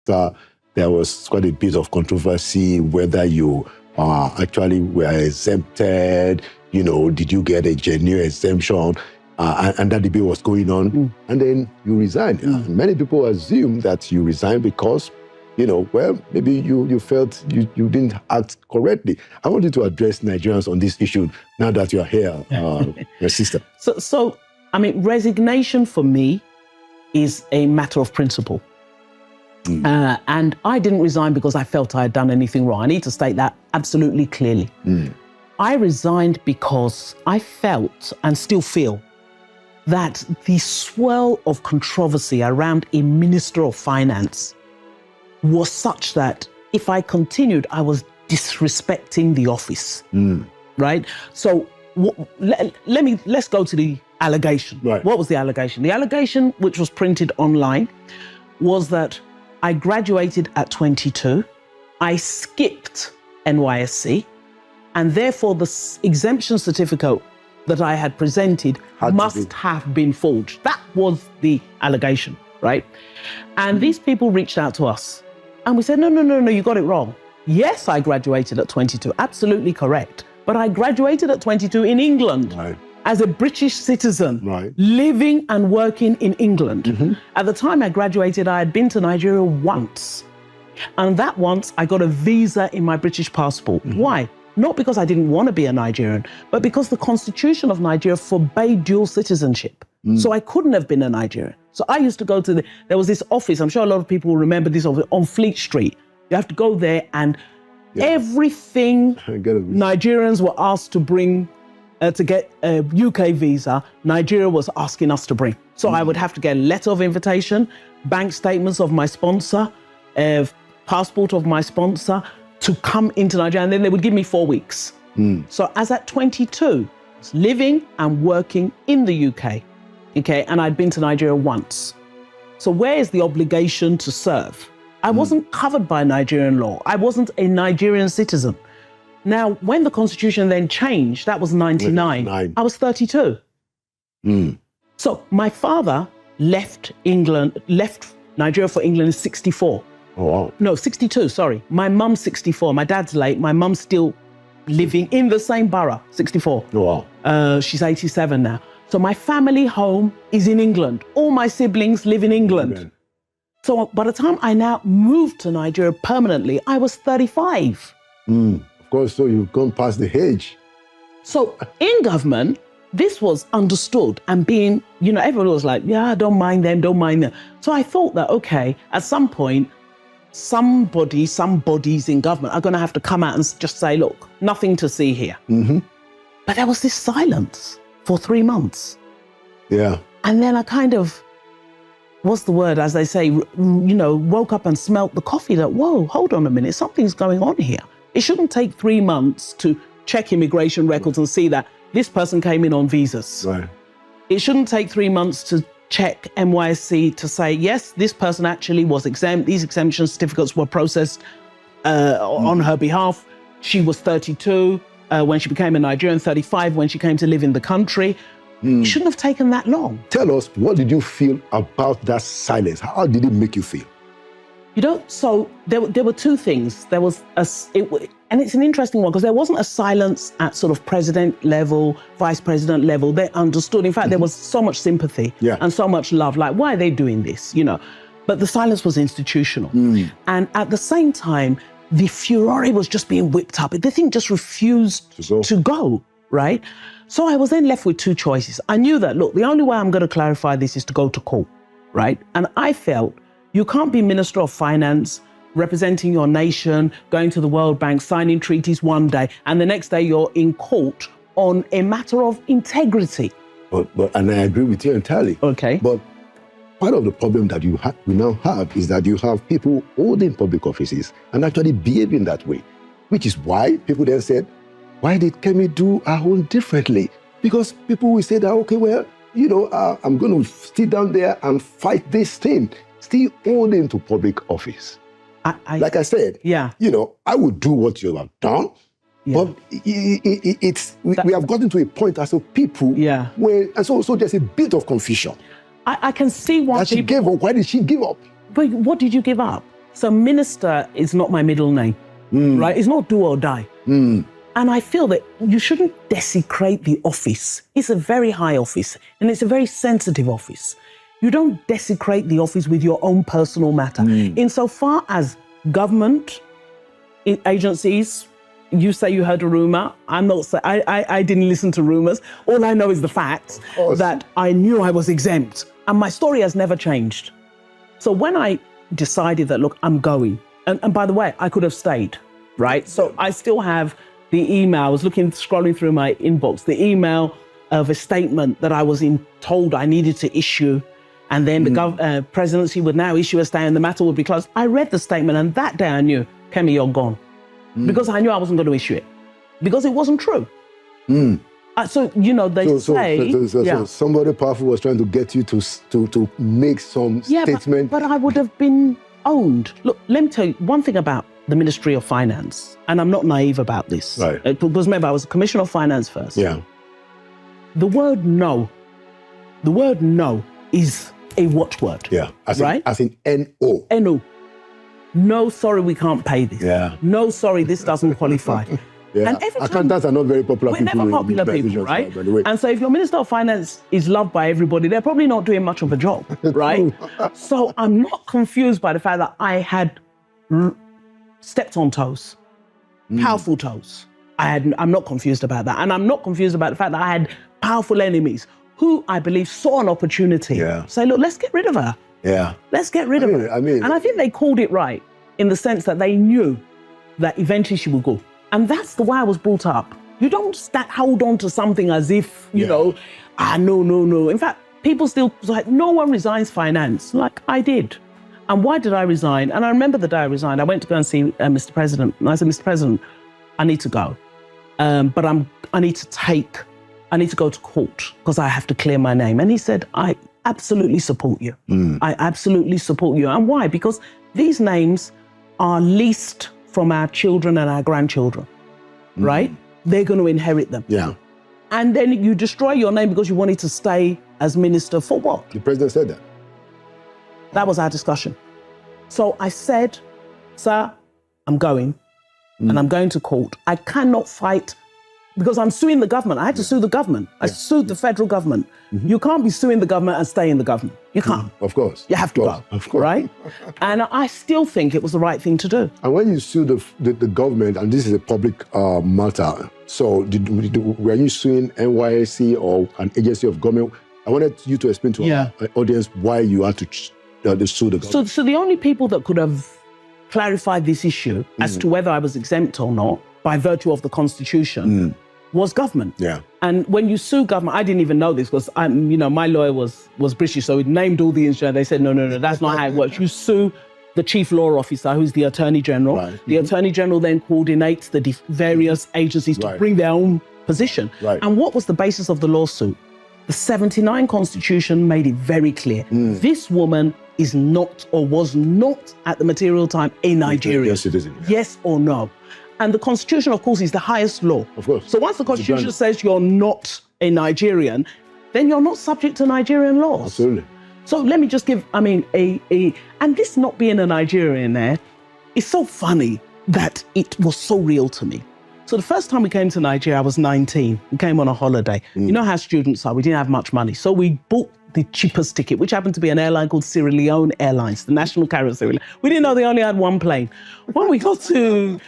there was quite a bit of controversy whether you actually were exempted, did you get a genuine exemption? And that debate was going on. And then you resigned. Many people assume that you resigned because, maybe you felt you didn't act correctly. I want you to address Nigerians on this issue now that you're here, your sister. So, resignation for me is a matter of principle. And I didn't resign because I felt I had done anything wrong. I need to state that absolutely clearly. I resigned because I felt and still feel that the swirl of controversy around a Minister of Finance was such that if I continued, I was disrespecting the office, right? So let's go to the allegation. Right. What was the allegation? The allegation, which was printed online, was that I graduated at 22, I skipped NYSC, and therefore the exemption certificate that I had presented must have been forged. That was the allegation, right? And these people reached out to us and we said, no, you got it wrong. Yes, I graduated at 22, absolutely correct. But I graduated at 22 in England. Right. As a British citizen, right, living and working in England. At the time I graduated, I had been to Nigeria once. And that once, I got a visa in my British passport. Why? Not because I didn't want to be a Nigerian, but because the Constitution of Nigeria forbade dual citizenship. So I couldn't have been a Nigerian. So I used to go to there was this office, I'm sure a lot of people will remember this office, on Fleet Street. You have to go there and everything Nigerians were asked to bring to get a UK visa, Nigeria was asking us to bring. So I would have to get a letter of invitation, bank statements of my sponsor, passport of my sponsor to come into Nigeria, and then they would give me 4 weeks. So as at 22, I was living and working in the UK, and I'd been to Nigeria once. So where is the obligation to serve? I wasn't covered by Nigerian law. I wasn't a Nigerian citizen. Now, when the Constitution then changed, that was 99. I was 32. So my father left Nigeria for England in 64. Oh, wow. No, 62, sorry. My mum's 64. My dad's late. My mum's still living in the same borough, 64. Oh, wow. She's 87 now. So my family home is in England. All my siblings live in England. Amen. So by the time I now moved to Nigeria permanently, I was 35. Of course, so you've gone past the age. So in government, this was understood and being, everyone was like, yeah, don't mind them. So I thought that, okay, at some point, some bodies in government are going to have to come out and just say, look, nothing to see here. But there was this silence for 3 months. Yeah. And then I kind of, what's the word, as they say, woke up and smelt the coffee that, whoa, hold on a minute, something's going on here. It shouldn't take 3 months to check immigration records and see that this person came in on visas. Right. It shouldn't take 3 months to check NYSC to say, yes, this person actually was exempt. These exemption certificates were processed on her behalf. She was 32 when she became a Nigerian, 35 when she came to live in the country. It shouldn't have taken that long. Tell us, what did you feel about that silence? How did it make you feel? So there were two things. There was and it's an interesting one because there wasn't a silence at sort of president level, vice president level. They understood. In fact, there was so much sympathy and so much love. Like, why are they doing this? But the silence was institutional. And at the same time, the furore was just being whipped up. The thing just refused to go, right? So I was then left with two choices. I knew that, look, the only way I'm going to clarify this is to go to court, right? And I felt you can't be Minister of Finance, representing your nation, going to the World Bank, signing treaties one day, and the next day you're in court on a matter of integrity. And I agree with you entirely. Okay. But part of the problem that we now have is that you have people holding public offices and actually behaving that way, which is why people then said, why did Kemi do her own differently? Because people will say that, okay, well, I'm going to sit down there and fight this thing, still holding to public office. Like I said, I would do what you have done, but we have gotten to a point as a people where, and so there's a bit of confusion. I can see why she gave up. Why did she give up? But what did you give up? So minister is not my middle name, right? It's not do or die. And I feel that you shouldn't desecrate the office. It's a very high office and it's a very sensitive office. You don't desecrate the office with your own personal matter. Insofar as government agencies, you say you heard a rumor. I'm not saying, I didn't listen to rumors. All I know is the fact that I knew I was exempt and my story has never changed. So when I decided that, look, I'm going, and by the way, I could have stayed, right? So I still have the email. I was scrolling through my inbox, the email of a statement that I was told I needed to issue, and then the presidency would now issue a statement and the matter would be closed. I read the statement and that day I knew, Kemi, you're gone. Because I knew I wasn't going to issue it. Because it wasn't true. So, you know, So somebody powerful was trying to get you to make some statement. But I would have been owned. Look, let me tell you one thing about the Ministry of Finance, and I'm not naive about this. Right. Because remember, I was a Commissioner of Finance first. Yeah. The word no is a watchword. Yeah. As in N-O. N-O. No, sorry, we can't pay this. Yeah. No, sorry, this doesn't qualify. Yeah. And every accountants are not very popular we're people. Never popular people, right? And so if your Minister of Finance is loved by everybody, they're probably not doing much of a job, right? So I'm not confused by the fact that I had stepped on toes, powerful toes. I'm not confused about that. And I'm not confused about the fact that I had powerful enemies who I believe saw an opportunity. Say, look, let's get rid of her. Yeah. Let's get rid of her. And I think they called it right in the sense that they knew that eventually she would go. And that's the way I was brought up. You don't hold on to something as if, you know, no. In fact, people still like, no one resigns finance. Like, I did. And why did I resign? And I remember the day I resigned, I went to go and see Mr. President. And I said, Mr. President, I need to go. But I need to go to court because I have to clear my name. And he said, I absolutely support you. I absolutely support you. And why? Because these names are leased from our children and our grandchildren, right? They're going to inherit them. Yeah. And then you destroy your name because you wanted to stay as minister for what? The president said that. That was our discussion. So I said, sir, I'm going and I'm going to court. I cannot fight because I'm suing the government. I had to sue the government. I sued the federal government. You can't be suing the government and stay in the government. You can't. Of course. You have to go. Of course. Right? And I still think it was the right thing to do. And when you sue the government, and this is a public matter, so were you suing NYSC or an agency of government? I wanted you to explain to our audience why you had to sue the government. So the only people that could have clarified this issue as to whether I was exempt or not by virtue of the Constitution was government. Yeah. And when you sue government, I didn't even know this because my lawyer was British, so it named all the insurance. They said, no, that's not how it works. You sue the chief law officer, who's the Attorney General. Right. The Attorney General then coordinates the various agencies to bring their own position. Right. And what was the basis of the lawsuit? The 79 Constitution made it very clear. This woman is not or was not at the material time a Nigerian. Yes, citizen. Yes or no? And the Constitution, of course, is the highest law. Of course. So once the Constitution says you're not a Nigerian, then you're not subject to Nigerian laws. Absolutely. So let me just give, and this not being a Nigerian there, it's so funny that it was so real to me. So the first time we came to Nigeria, I was 19. We came on a holiday. You know how students are, we didn't have much money. So we bought the cheapest ticket, which happened to be an airline called Sierra Leone Airlines, the national carrier of Sierra Leone. We didn't know they only had one plane. When we got to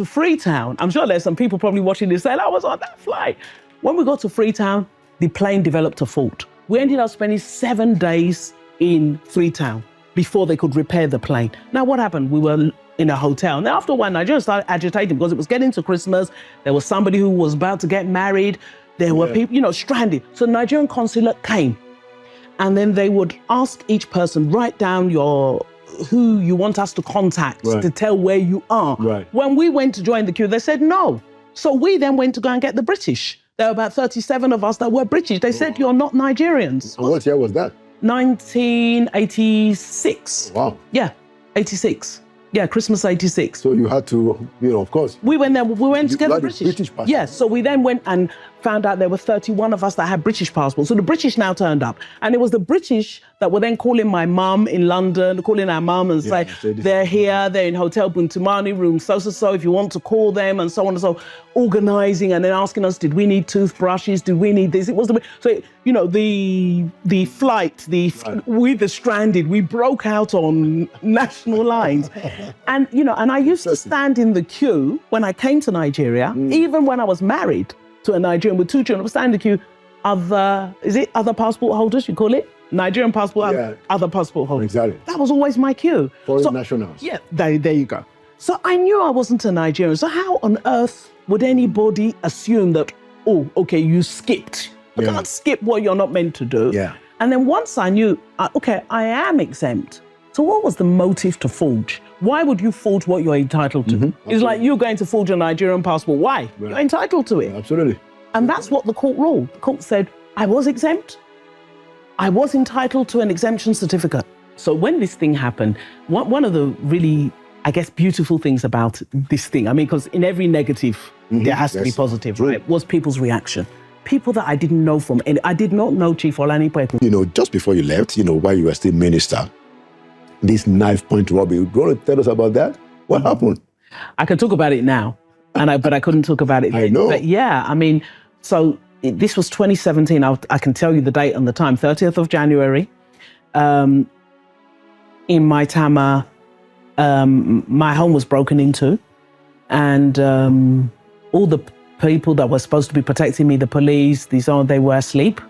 Freetown, I'm sure there's some people probably watching this saying, I was on that flight. When we got to Freetown, the plane developed a fault. We ended up spending 7 days in Freetown before they could repair the plane. Now, what happened? We were in a hotel. Now, after a while, Nigerians started agitating because it was getting to Christmas. There was somebody who was about to get married. There were people, stranded. So the Nigerian consulate came. And then they would ask each person, write down who you want us to contact to tell where you are. Right. When we went to join the queue, they said no. So we then went to go and get the British. There were about 37 of us that were British. They said, you're not Nigerians. And what year was that? 1986. Wow. Yeah, 86. Yeah, Christmas 86. So you had to, of course. We went there, we went to get the British. British passport. Yes, so we then went and found out there were 31 of us that had British passports. So the British now turned up. And it was the British that were then calling my mum in London, calling our mum and say, they're here, they're in Hotel Buntumani, room so-so-so, if you want to call them, and so on and so, organising and then asking us, did we need toothbrushes? Did we need this? It was so, you know, the flight, we the stranded, we broke out on national lines. And, you know, and I used to stand in the queue when I came to Nigeria, even when I was married to a Nigerian with 2 children, I was standing in the queue, other passport holders, you call it? Nigerian passport, other passport holders. Exactly. That was always my queue. Foreign nationals. Yeah, there you go. So I knew I wasn't a Nigerian. So how on earth would anybody assume that, oh, okay, you skipped? You can't skip what you're not meant to do. Yeah. And then once I knew, okay, I am exempt. So what was the motive to forge? Why would you forge what you're entitled to? It's like you going to forge a Nigerian passport. Why? Right. You're entitled to it. Absolutely. And that's what the court ruled. The court said, I was exempt. I was entitled to an exemption certificate. So when this thing happened, one of the really, I guess, beautiful things about this thing, I mean, because in every negative, there has to be positive, right? Was people's reaction. People that I didn't know from, and I did not know Chief Olanipo. You know, just before you left, you know, while you were still minister, this knife point robbery, you want to tell us about that? What happened? I can talk about it now, but I couldn't talk about it then. I know. But yeah, I mean, so this was 2017. I can tell you the date and the time, 30th of January. In Maitama, my home was broken into, and all the people that were supposed to be protecting me, the police, they were asleep.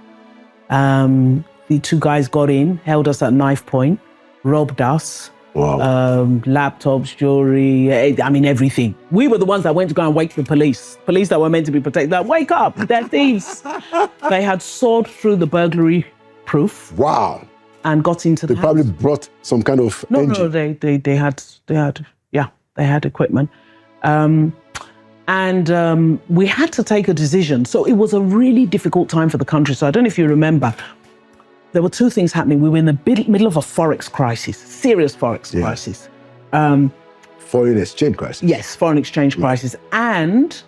The 2 guys got in, held us at knife point, robbed us. Wow. Laptops, jewelry, I mean, everything. We were the ones that went to go and wake the police that were meant to be protected. Like, wake up, they're thieves. They had sawed through the burglary proof. Wow. And got into the house. They probably brought some kind of engine. No, they had equipment. And we had to take a decision. So it was a really difficult time for the country. So I don't know if you remember, there were 2 things happening. We were in the middle of a forex crisis, serious forex crisis. Foreign exchange crisis. Yes, foreign exchange crisis. And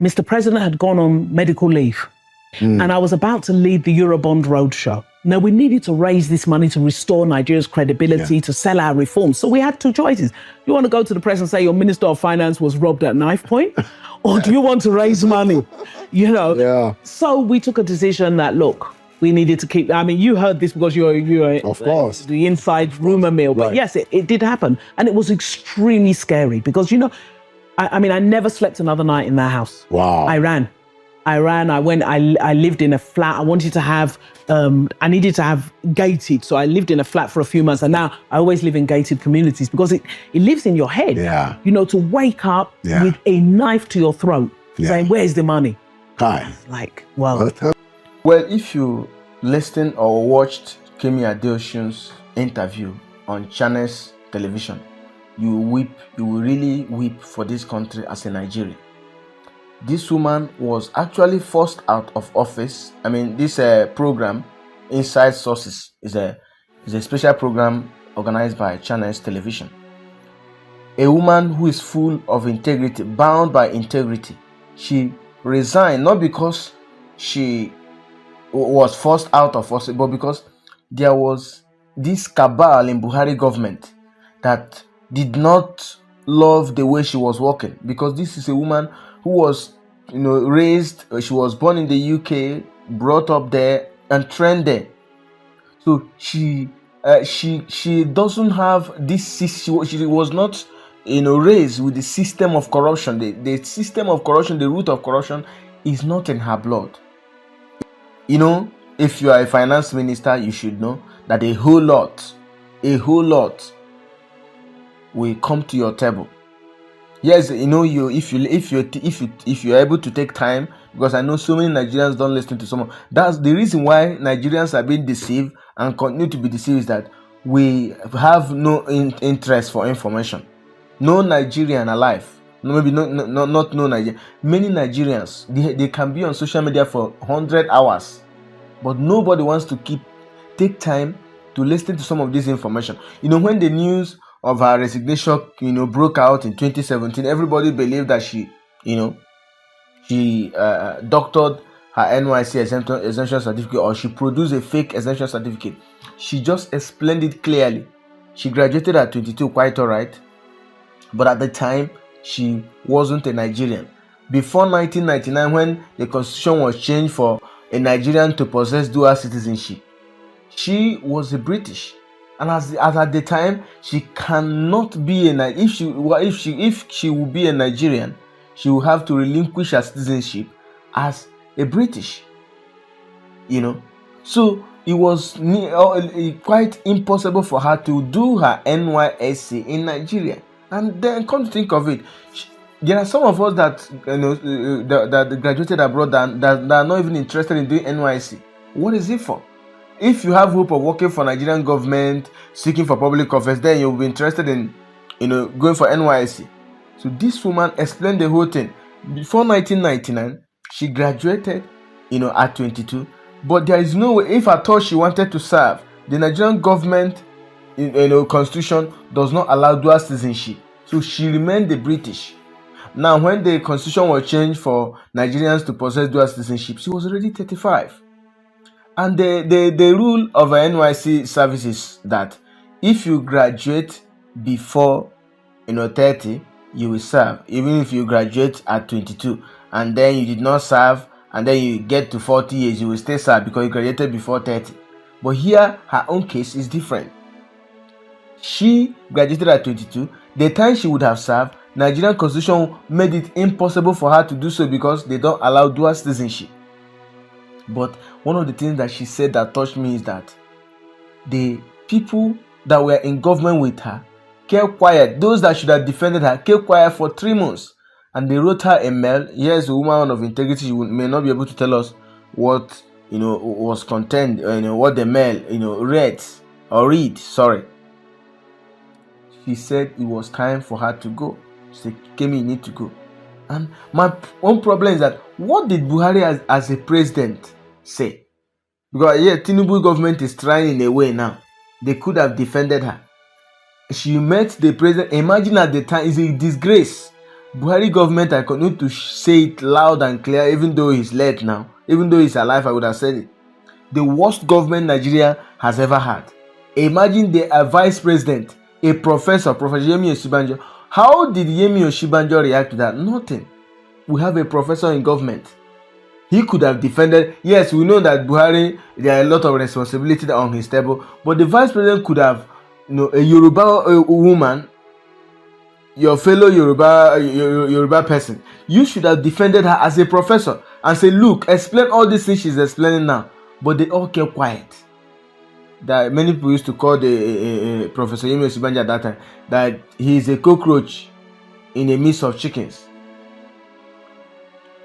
Mr. President had gone on medical leave. And I was about to lead the Eurobond Roadshow. Now, we needed to raise this money to restore Nigeria's credibility, to sell our reforms. So we had 2 choices. You want to go to the press and say your Minister of Finance was robbed at knife point? Or do you want to raise money? You know? Yeah. So we took a decision that, look, we needed to keep, I mean, you heard this because you're of course, the inside rumor mill. But yes, it did happen. And it was extremely scary because, you know, I mean, I never slept another night in that house. Wow. I ran. I lived in a flat. I needed to have gated. So I lived in a flat for a few months. And now I always live in gated communities because it lives in your head. Yeah. You know, to wake up with a knife to your throat saying, where's the money? Hi. Like, well, if you listened or watched Kemi Adeosun's interview on Channels Television, you will really weep for this country as a Nigerian. This woman was actually forced out of office. I mean, this program, Inside Sources, is a special program organized by Channels Television. A woman who is full of integrity, bound by integrity. She resigned not because she was forced out of office, but because there was this cabal in Buhari government that did not love the way she was working. Because this is a woman who was, you know, raised, she was born in the UK, brought up there, and trained there. So she doesn't have this. She was not, you know, raised with the system of corruption. The system of corruption, the root of corruption, is not in her blood. You know, if you are a finance minister, you should know that a whole lot will come to your table. Yes, you know, if you're able to take time, because I know so many Nigerians don't listen to someone. That's the reason why Nigerians are being deceived and continue to be deceived, is that we have no interest for information. No Nigerian alive, maybe not no Nigerian. Many Nigerians, they can be on social media for 100 hours, but nobody wants to take time to listen to some of this information. You know, when the news of her resignation, you know, broke out in 2017, everybody believed that she she doctored her NYSC exemption certificate, or she produced a fake exemption certificate. She just explained it clearly. She graduated at 22, quite all right, but at the time she wasn't a Nigerian. Before 1999, when the constitution was changed for a Nigerian to possess dual citizenship, she was a British, and as at the time, she cannot be if she would be a Nigerian, she will have to relinquish her citizenship as a British. So it was quite impossible for her to do her NYSC in Nigeria. And then, come to think of it, there are some of us that that graduated abroad that are not even interested in doing NYSC. What is it for? If you have hope of working for Nigerian government, seeking for public office, then you'll be interested in going for NYSC. So this woman explained the whole thing. Before 1999, she graduated at 22, but there is no way, if at all she wanted to serve, the Nigerian government constitution does not allow dual citizenship, so she remained the British. Now, when the constitution was changed for Nigerians to possess dual citizenship, she was already 35. And the rule of NYSC service is that if you graduate before 30, you will serve. Even if you graduate at 22 and then you did not serve, and then you get to 40 years, you will still serve because you graduated before 30. But here, her own case is different. She graduated at 22. The time she would have served, Nigerian constitution made it impossible for her to do so because they don't allow dual citizenship. But one of the things that she said that touched me is that the people that were in government with her kept quiet. Those that should have defended her kept quiet for 3 months. And they wrote her a mail. Here's a woman of integrity. She may not be able to tell us what was contained, what the mail read. Sorry. She said it was time for her to go. She said, Kemi, you need to go. And my own problem is that what did Buhari as a president say? Because Tinubu government is trying in a way now. They could have defended her. She met the president. Imagine at the time, it's a disgrace. Buhari government, I continue to say it loud and clear, even though he's late now. Even though he's alive, I would have said it. The worst government Nigeria has ever had. Imagine the vice president, a professor, Professor Kemi Adeosun. How did Kemi Adeosun react to that? Nothing. We have a professor in government. He could have defended. Yes, we know that Buhari, there are a lot of responsibility on his table, but the vice president could have, a Yoruba woman, your fellow Yoruba person. You should have defended her as a professor and say, look, explain all these things she's explaining now. But they all kept quiet. That many people used to call the Professor Kemi Adeosun at that time, that he is a cockroach in a midst of chickens.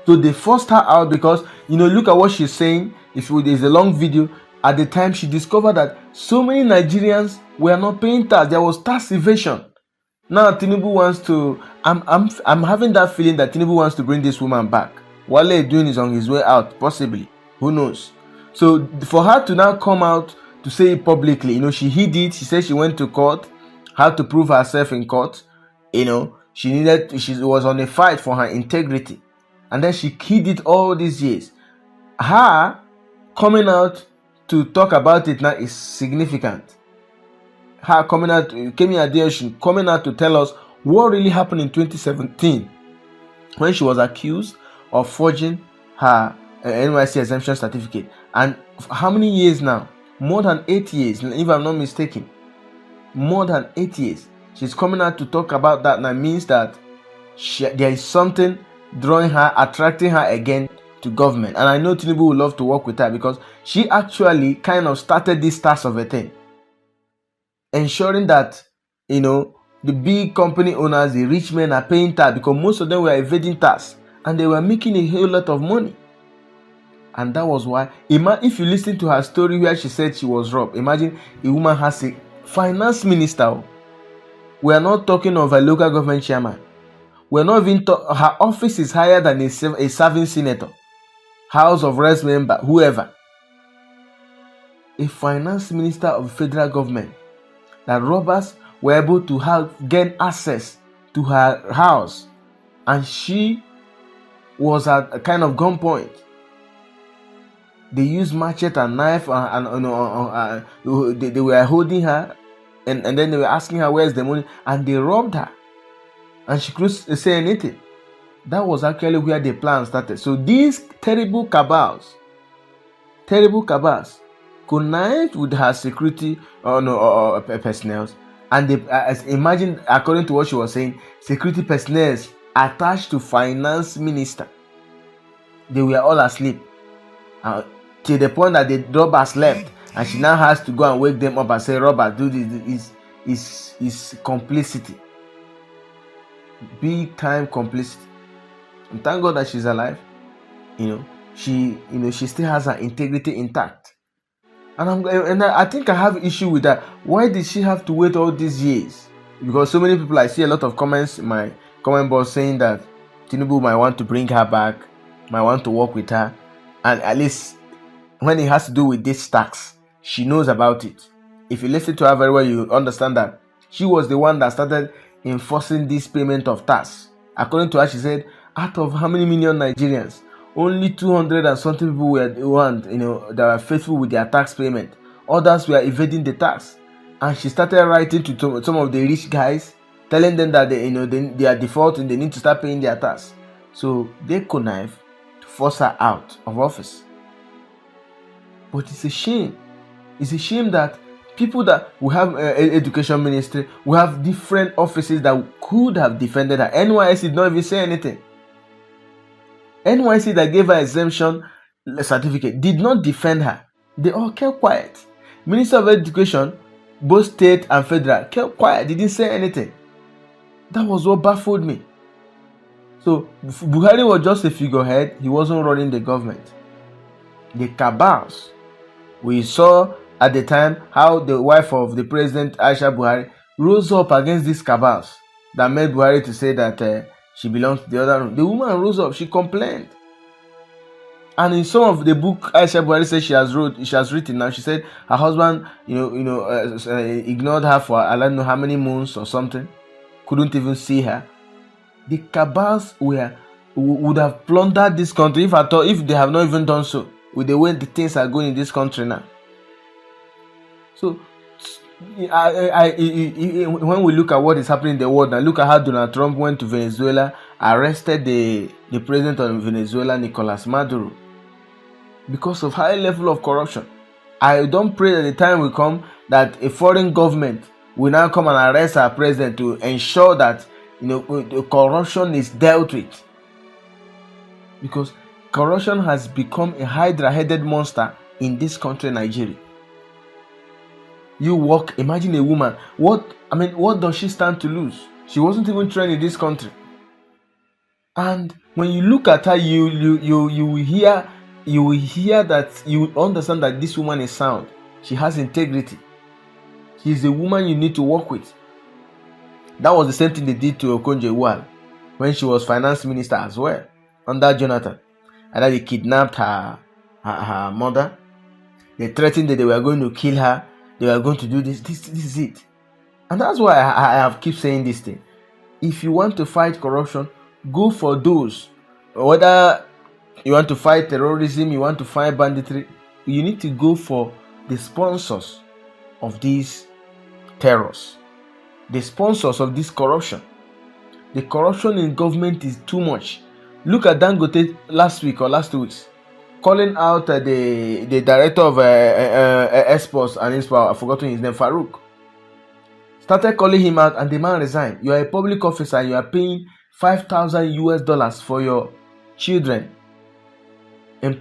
So they forced her out because, look at what she's saying. If there's a long video, at the time she discovered that so many Nigerians were not paying tax. There was tax evasion. Now Tinubu wants to, I'm having that feeling that Tinubu wants to bring this woman back. Wale doing is on his way out, possibly. Who knows? So for her to now come out to say it publicly, she hid it. She said she went to court, had to prove herself in court. She was on a fight for her integrity. And then she hid it all these years. Her coming out to talk about it now is significant. Her coming out, Kemi Adeosun coming out to tell us what really happened in 2017 when she was accused of forging her NYSC exemption certificate. And how many years now? More than 8 years, if I'm not mistaken. More than 8 years. She's coming out to talk about that. Now means that there is something drawing her, attracting her again to government. And I know Tinubu would love to work with her because she actually kind of started this task of a thing. Ensuring that, the big company owners, the rich men are paying tax because most of them were evading tax and they were making a whole lot of money. And that was why, if you listen to her story where she said she was robbed, imagine a woman has a finance minister. We are not talking of a local government chairman. We're not even her office is higher than a serving senator, House of Reps member, whoever. A finance minister of federal government. That robbers were able to gain access to her house, and she was at a kind of gunpoint. They used machete and knife, they were holding her, and then they were asking her where's the money, and they robbed her, and she couldn't say anything. That was actually where the plan started. So these terrible cabals connived with her security personnel, and they imagine, according to what she was saying, security personnel attached to finance minister. They were all asleep, to the point that the robbers left, and she now has to go and wake them up and say, "Robert, do this." Is complicity, big time complicity. And thank God that she's alive. She still has her integrity intact. And I think I have issue with that. Why did she have to wait all these years? Because so many people, I see a lot of comments in my comment box saying that Tinubu might want to bring her back, might want to work with her, and at least when it has to do with this tax, she knows about it. If you listen to her very well, you understand that she was the one that started enforcing this payment of tax. According to her, she said, out of how many million Nigerians, only 200 and something people were the ones, that were faithful with their tax payment. Others were evading the tax. And she started writing to some of the rich guys, telling them that they are defaulting, they need to start paying their tax. So they connived to force her out of office. But it's a shame. It's a shame that people that we have education ministry, we have different offices that could have defended her. NYSC did not even say anything. NYSC that gave her exemption certificate did not defend her. They all kept quiet. Minister of Education, both state and federal, kept quiet, didn't say anything. That was what baffled me. So Buhari was just a figurehead. He wasn't running the government. The cabals, we saw at the time how the wife of the president, Aisha Buhari, rose up against these cabals that made Buhari to say that she belongs to the other room. The woman rose up, she complained. And in some of the book Aisha Buhari said she has written now, she said her husband, ignored her for I don't know how many months or something, couldn't even see her. The cabals would have plundered this country if they have not even done so, with the way the things are going in this country now. So, when we look at what is happening in the world now, look at how Donald Trump went to Venezuela, arrested the president of Venezuela, Nicolas Maduro, because of high level of corruption. I don't pray that the time will come that a foreign government will now come and arrest our president to ensure that the corruption is dealt with, because corruption has become a hydra-headed monster in this country, Nigeria. Imagine a woman. What does she stand to lose? She wasn't even trained in this country. And when you look at her, you will hear that, you understand that this woman is sound. She has integrity. She's a woman you need to work with. That was the same thing they did to Okonjo-Iweala when she was finance minister as well, under Jonathan. And then they kidnapped her mother. They threatened that they were going to kill her. They were going to do this. This is it. And that's why I have keep saying this thing. If you want to fight corruption, go for those. Whether you want to fight terrorism, you want to fight banditry, you need to go for the sponsors of these terrors, the sponsors of this corruption. The corruption in government is too much. Look at Dangote last week or last 2 weeks, calling out the director of exports and export, I've forgotten his name, Farouk. Started calling him out, and the man resigned. You are a public officer, you are paying $5,000 for your children in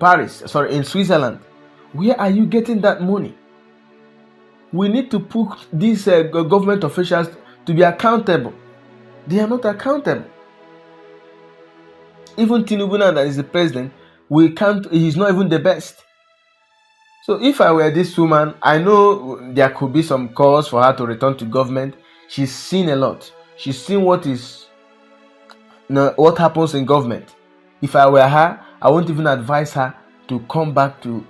Switzerland. Where are you getting that money? We need to put these government officials to be accountable. They are not accountable. Even Tinubu, now that is the president, he's not even the best. So if I were this woman, I know there could be some cause for her to return to government. She's seen a lot. She's seen what happens in government. If I were her, I won't even advise her to come back to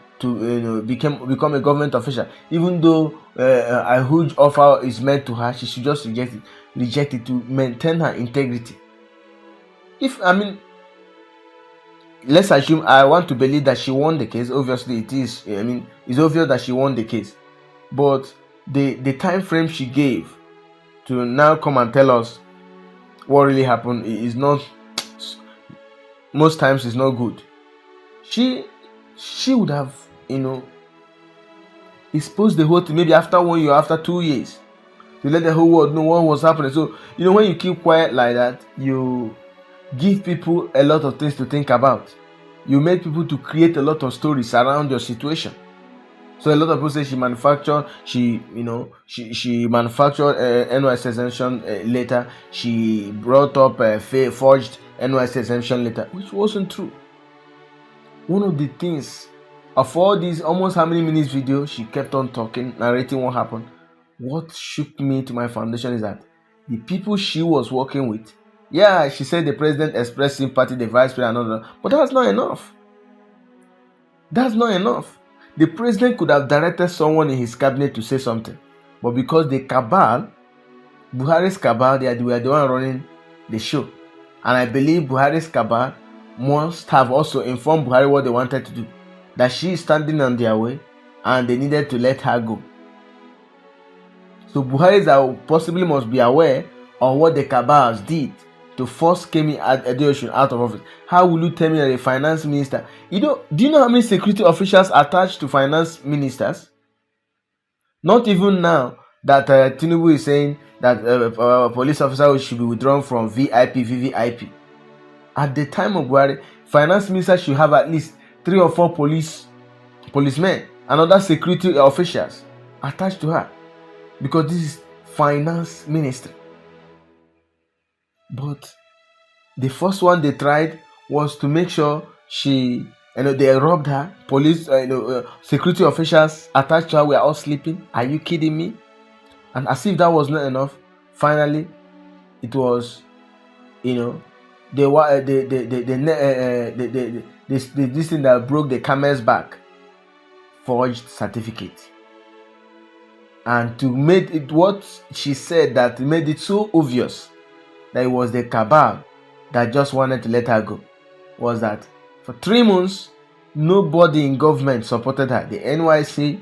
become a government official. Even though a huge offer is made to her, she should just reject it to maintain her integrity. let's assume, I want to believe that she won the case. Obviously, it is. I mean, it's obvious that she won the case. But the time frame she gave to now come and tell us what really happened is not, most times is not good. She would have, exposed the whole thing maybe after 1 year, after 2 years, to let the whole world know what was happening. So, when you keep quiet like that, you give people a lot of things to think about. You make people to create a lot of stories around your situation. So a lot of people say she manufactured NYSC exemption letter. She brought up a forged NYSC exemption letter, which wasn't true. One of the things of all these almost how many minutes video, she kept on talking, narrating what happened. What shook me to my foundation is that the people she was working with, yeah, she said the president expressed sympathy, the vice president, and all that, but that's not enough. That's not enough. The president could have directed someone in his cabinet to say something, but because the cabal, Buhari's cabal, they were the one running the show, and I believe Buhari's cabal must have also informed Buhari what they wanted to do, that she is standing on their way, and they needed to let her go. So Buhari possibly must be aware of what the cabals did to force Kemi Adeosun out of office. How will you tell me that a finance minister? Do you know how many security officials attached to finance ministers? Not even now that Tinubu is saying that police officers should be withdrawn from VIP, VVIP. At the time of Buhari, finance minister should have at least 3 or 4 policemen and other security officials attached to her, because this is finance ministry. But the first one they tried was to make sure they robbed her. Police, security officials attached to her were all sleeping. Are you kidding me? And as if that was not enough, finally, it was, this thing that broke the camel's back, forged certificate. And to make it what she said that made it so obvious that it was the cabal that just wanted to let her go, was that for 3 months, nobody in government supported her. The NYSC,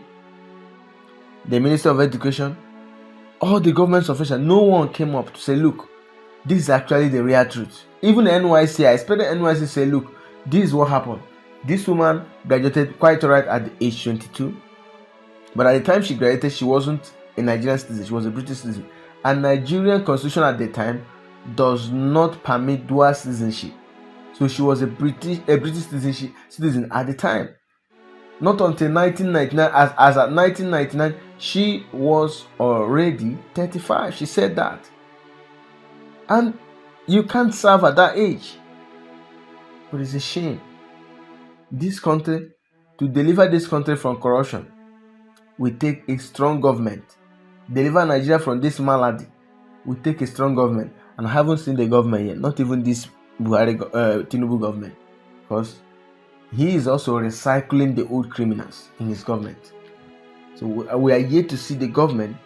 the Minister of Education, all the government officials, no one came up to say, look, this is actually the real truth. Even the NYSC, I expect the NYSC to say, look, this is what happened. This woman graduated quite alright at the age 22. But at the time she graduated, she wasn't a Nigerian citizen, she was a British citizen. And Nigerian constitution at the time does not permit dual citizenship. So she was a British citizen at the time. Not until 1999, as at 1999, she was already 35. She said that. And you can't serve at that age. But it's a shame. This country, to deliver this country from corruption, we take a strong government. Deliver Nigeria from this malady, we take a strong government. And I haven't seen the government yet, not even this Tinubu government, because he is also recycling the old criminals in his government. So we are yet to see the government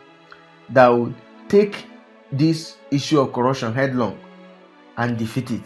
that will take this issue of corruption headlong and defeat it.